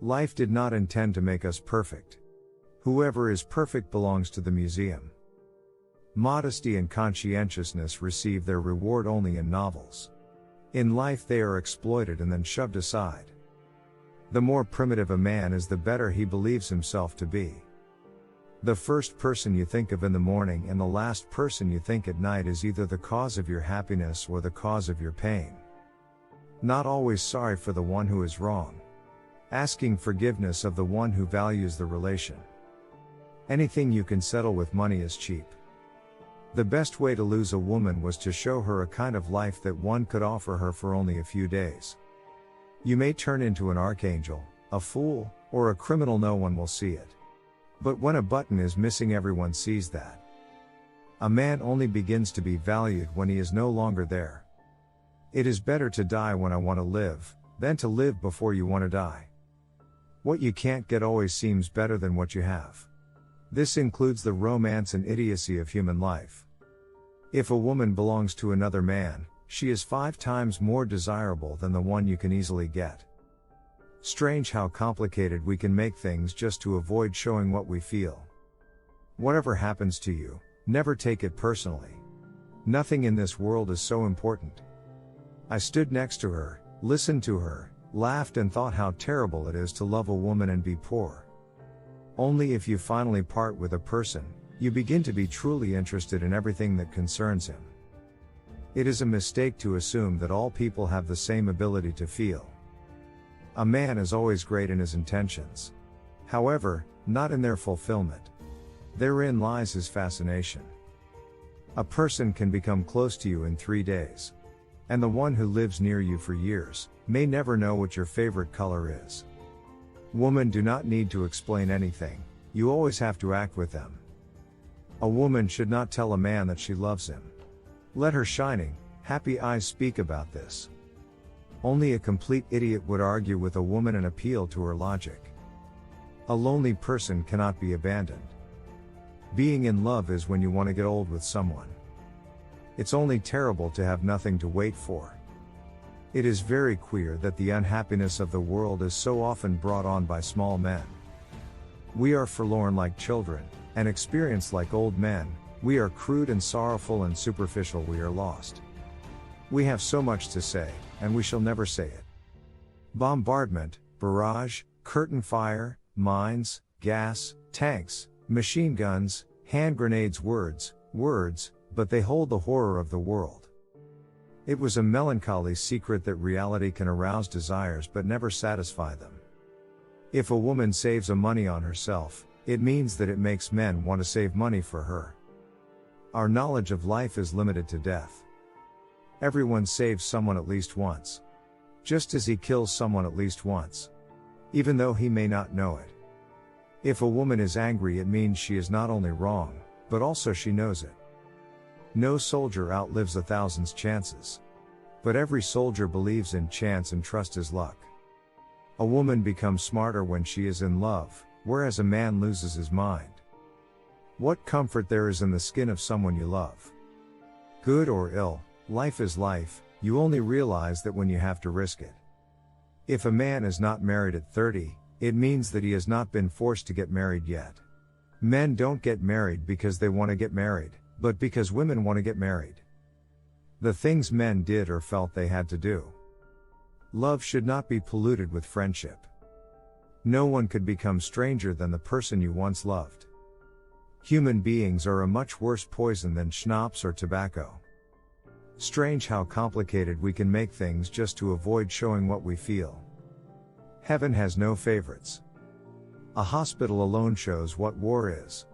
Life did not intend to make us perfect. Whoever is perfect belongs to the museum. Modesty and conscientiousness receive their reward only in novels. In life they are exploited and then shoved aside. The more primitive a man is, the better he believes himself to be. The first person you think of in the morning and the last person you think at night is either the cause of your happiness or the cause of your pain. Not always sorry for the one who is wrong. Asking forgiveness of the one who values the relation. Anything you can settle with money is cheap. The best way to lose a woman was to show her a kind of life that one could offer her for only a few days. You may turn into an archangel, a fool, or a criminal, no one will see it. But when a button is missing, everyone sees that. A man only begins to be valued when he is no longer there. It is better to die when I want to live, than to live before you want to die. What you can't get always seems better than what you have. This includes the romance and idiocy of human life. If a woman belongs to another man, she is 5 times more desirable than the one you can easily get. Strange how complicated we can make things just to avoid showing what we feel. Whatever happens to you, never take it personally. Nothing in this world is so important. I stood next to her, listened to her, laughed and thought how terrible it is to love a woman and be poor. Only if you finally part with a person, you begin to be truly interested in everything that concerns him. It is a mistake to assume that all people have the same ability to feel. A man is always great in his intentions. However, not in their fulfillment. Therein lies his fascination. A person can become close to you in 3 days. And the one who lives near you for years, may never know what your favorite color is. Women do not need to explain anything, you always have to act with them. A woman should not tell a man that she loves him. Let her shining, happy eyes speak about this. Only a complete idiot would argue with a woman and appeal to her logic. A lonely person cannot be abandoned. Being in love is when you want to get old with someone. It's only terrible to have nothing to wait for. It is very queer that the unhappiness of the world is so often brought on by small men. We are forlorn like children, and experienced like old men. We are crude and sorrowful and superficial, we are lost. We have so much to say, and we shall never say it. Bombardment, barrage, curtain fire, mines, gas, tanks, machine guns, hand grenades, words, but they hold the horror of the world. It was a melancholy secret that reality can arouse desires but never satisfy them. If a woman saves money on herself, it means that it makes men want to save money for her. Our knowledge of life is limited to death. Everyone saves someone at least once. Just as he kills someone at least once. Even though he may not know it. If a woman is angry, it means she is not only wrong, but also she knows it. No soldier outlives 1,000's chances. But every soldier believes in chance and trusts his luck. A woman becomes smarter when she is in love, whereas a man loses his mind. What comfort there is in the skin of someone you love. Good or ill, life is life, you only realize that when you have to risk it. If a man is not married at 30, it means that he has not been forced to get married yet. Men don't get married because they want to get married, but because women want to get married. The things men did or felt they had to do. Love should not be polluted with friendship. No one could become stranger than the person you once loved. Human beings are a much worse poison than schnapps or tobacco. Strange how complicated we can make things just to avoid showing what we feel. Heaven has no favorites. A hospital alone shows what war is.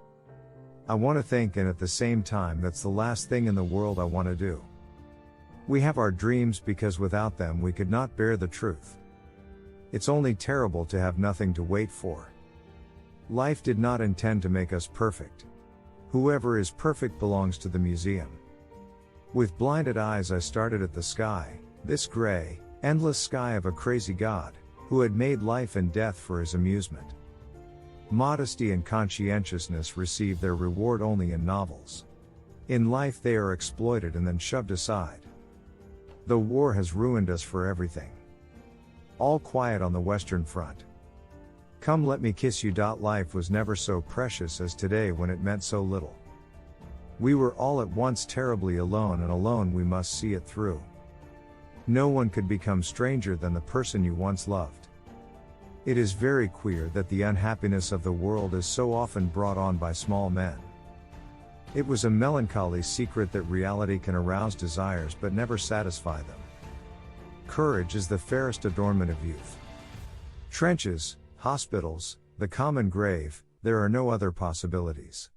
I want to think, and at the same time that's the last thing in the world I want to do. We have our dreams because without them we could not bear the truth. It's only terrible to have nothing to wait for. Life did not intend to make us perfect. Whoever is perfect belongs to the museum. With blinded eyes I started at the sky, this gray, endless sky of a crazy God, who had made life and death for his amusement. Modesty and conscientiousness receive their reward only in novels. In life they are exploited and then shoved aside. The war has ruined us for everything. All quiet on the Western Front. Come let me kiss you. Life was never so precious as today when it meant so little. We were all at once terribly alone, and alone we must see it through. No one could become stranger than the person you once loved. It is very queer that the unhappiness of the world is so often brought on by small men. It was a melancholy secret that reality can arouse desires but never satisfy them. Courage is the fairest adornment of youth. Trenches, hospitals, the common grave, there are no other possibilities.